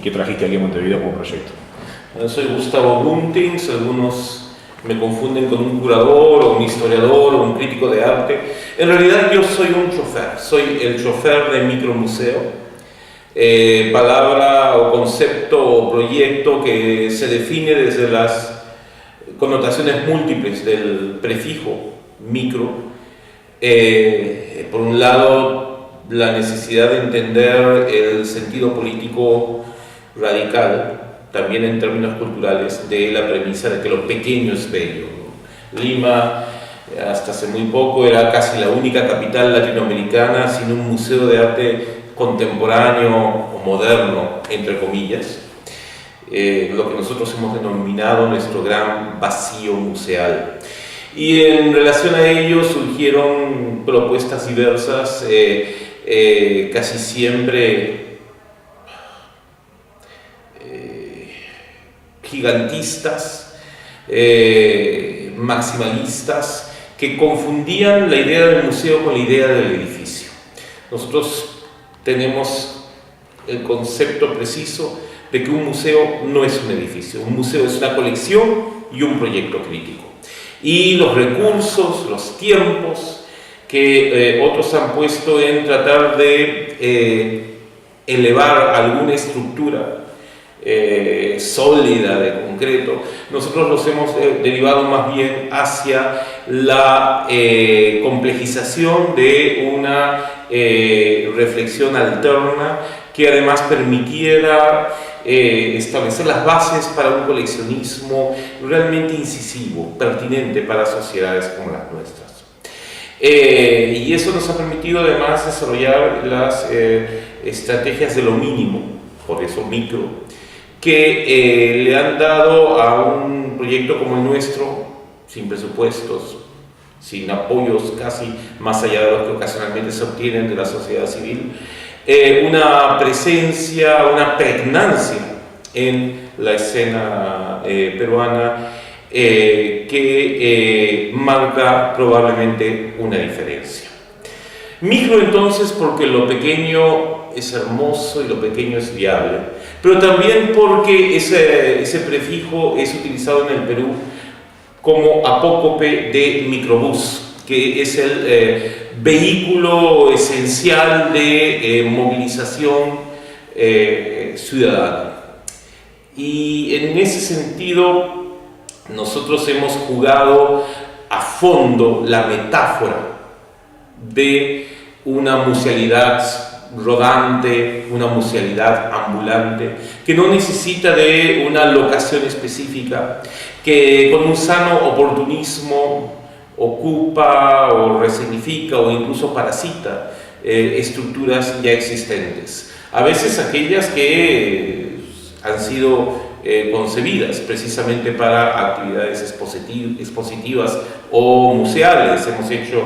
qué trajiste aquí a Montevideo como proyecto? Soy Gustavo Buntins, algunos me confunden con un curador o un historiador o un crítico de arte. En realidad yo soy un chofer, soy el chofer de micromuseo, palabra o concepto o proyecto que se define desde las connotaciones múltiples del prefijo micro. Por un lado, la necesidad de entender el sentido político radical, también en términos culturales, de la premisa de que lo pequeño es bello. Lima, hasta hace muy poco, era casi la única capital latinoamericana sin un museo de arte contemporáneo o moderno, entre comillas, lo que nosotros hemos denominado nuestro gran vacío museal. Y en relación a ello surgieron propuestas diversas, casi siempre gigantistas, maximalistas, que confundían la idea del museo con la idea del edificio. Nosotros tenemos el concepto preciso de que un museo no es un edificio, un museo es una colección y un proyecto crítico. Y los recursos, los tiempos que otros han puesto en tratar de elevar alguna estructura sólida, de concreto, nosotros los hemos derivado más bien hacia la complejización de una reflexión alterna que además permitiera establecer las bases para un coleccionismo realmente incisivo, pertinente para sociedades como las nuestras. Y eso nos ha permitido además desarrollar las estrategias de lo mínimo, por eso micro, que le han dado a un proyecto como el nuestro, sin presupuestos, sin apoyos casi más allá de los que ocasionalmente se obtienen de la sociedad civil, una presencia, una pregnancia en la escena peruana que marca probablemente una diferencia. Micro entonces porque lo pequeño es hermoso y lo pequeño es viable, pero también porque ese prefijo es utilizado en el Perú como apócope de microbús, que es el vehículo esencial de movilización ciudadana. Y en ese sentido nosotros hemos jugado a fondo la metáfora de una musealidad rodante, una musealidad ambulante, que no necesita de una locación específica, que con un sano oportunismo ocupa o resignifica o incluso parasita estructuras ya existentes. A veces aquellas que han sido concebidas precisamente para actividades expositivas o museales. Hemos hecho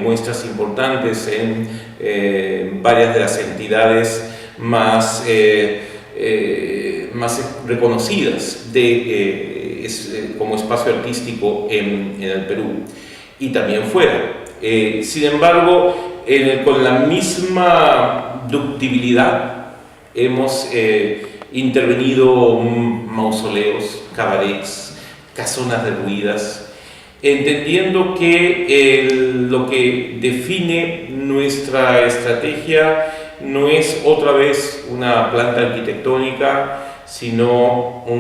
muestras importantes en varias de las entidades más reconocidas como espacio artístico en el Perú y también fuera. Sin embargo, con la misma ductibilidad hemos intervenido mausoleos, cabarets, casonas derruidas, entendiendo que lo que define nuestra estrategia no es otra vez una planta arquitectónica, sino no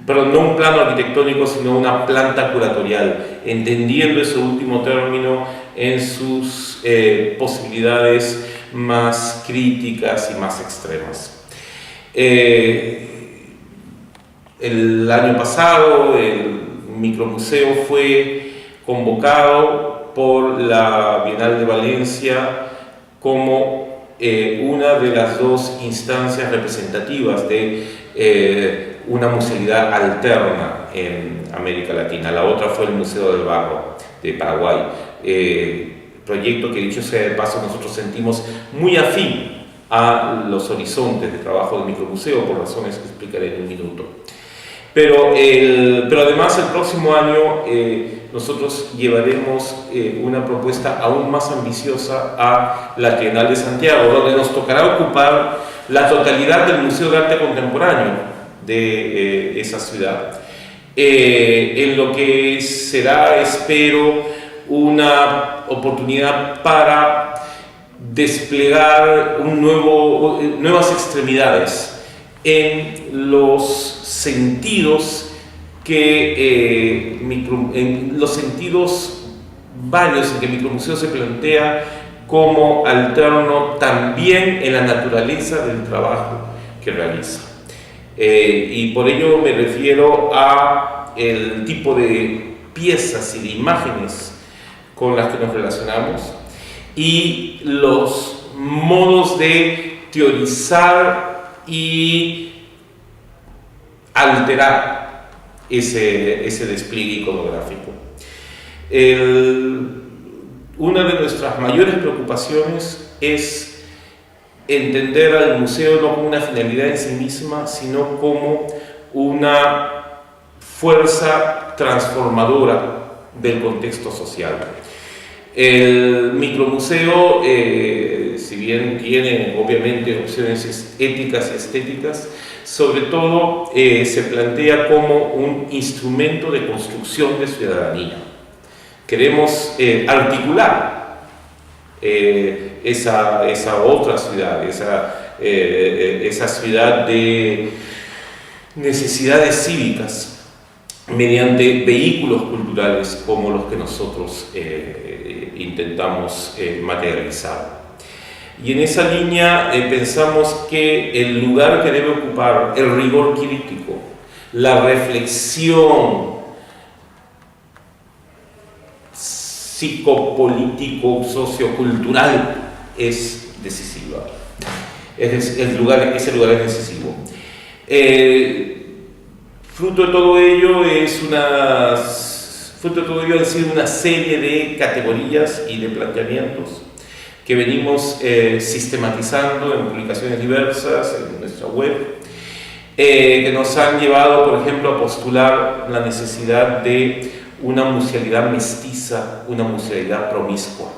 un plano arquitectónico, sino una planta curatorial, entendiendo ese último término en sus posibilidades más críticas y más extremas. El año pasado el micromuseo fue convocado por la Bienal de Valencia como una de las dos instancias representativas de una musealidad alterna en América Latina. La otra fue el Museo del Barro de Paraguay, proyecto que, dicho sea de paso, nosotros sentimos muy afín a los horizontes de trabajo del micromuseo por razones que explicaré en un minuto. Pero además el próximo año nosotros llevaremos una propuesta aún más ambiciosa a la Trienal de Santiago, donde nos tocará ocupar la totalidad del Museo de Arte Contemporáneo de esa ciudad, en lo que será, espero, una oportunidad para desplegar nuevas extremidades en los sentidos en los sentidos varios en que Micromuseo se plantea como alterno también en la naturaleza del trabajo que realiza. Y por ello me refiero a el tipo de piezas y de imágenes con las que nos relacionamos y los modos de teorizar y alterar ese despliegue iconográfico. Una de nuestras mayores preocupaciones es entender al museo no como una finalidad en sí misma, sino como una fuerza transformadora del contexto social. El micromuseo, si bien tiene obviamente opciones éticas y estéticas, sobre todo se plantea como un instrumento de construcción de ciudadanía. Queremos articular esa otra ciudad, esa ciudad de necesidades cívicas mediante vehículos culturales como los que nosotros intentamos materializar. Y en esa línea pensamos que el lugar que debe ocupar el rigor crítico, la reflexión psicopolítico, sociocultural es decisiva. Ese lugar es decisivo. Fruto de todo ello han sido una serie de categorías y de planteamientos que venimos sistematizando en publicaciones diversas en nuestra web, que nos han llevado, por ejemplo, a postular la necesidad de una musealidad mestiza, una musealidad promiscua,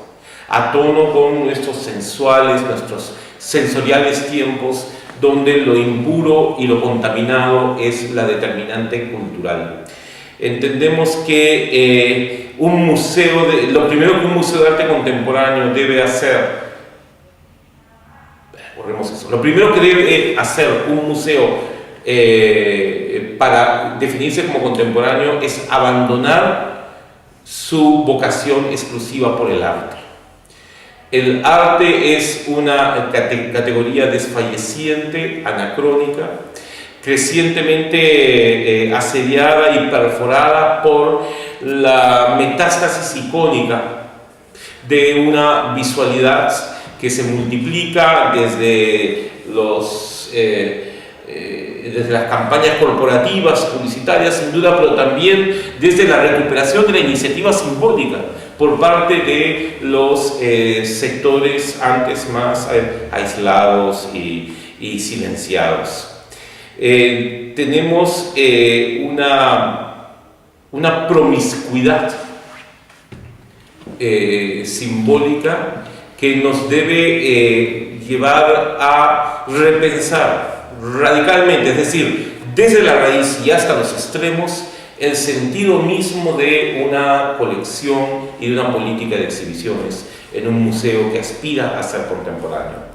a tono con nuestros sensuales, nuestros sensoriales tiempos, donde lo impuro y lo contaminado es la determinante cultural. Entendemos que lo primero que un museo de arte contemporáneo debe hacer, lo primero que debe hacer un museo para definirse como contemporáneo es abandonar su vocación exclusiva por el arte. El arte es una categoría desfalleciente, anacrónica, crecientemente asediada y perforada por la metástasis icónica de una visualidad que se multiplica desde las campañas corporativas, publicitarias, sin duda, pero también desde la recuperación de la iniciativa simbólica por parte de los sectores antes más aislados y silenciados. Tenemos una promiscuidad simbólica que nos debe llevar a repensar radicalmente, es decir, desde la raíz y hasta los extremos, el sentido mismo de una colección y de una política de exhibiciones en un museo que aspira a ser contemporáneo.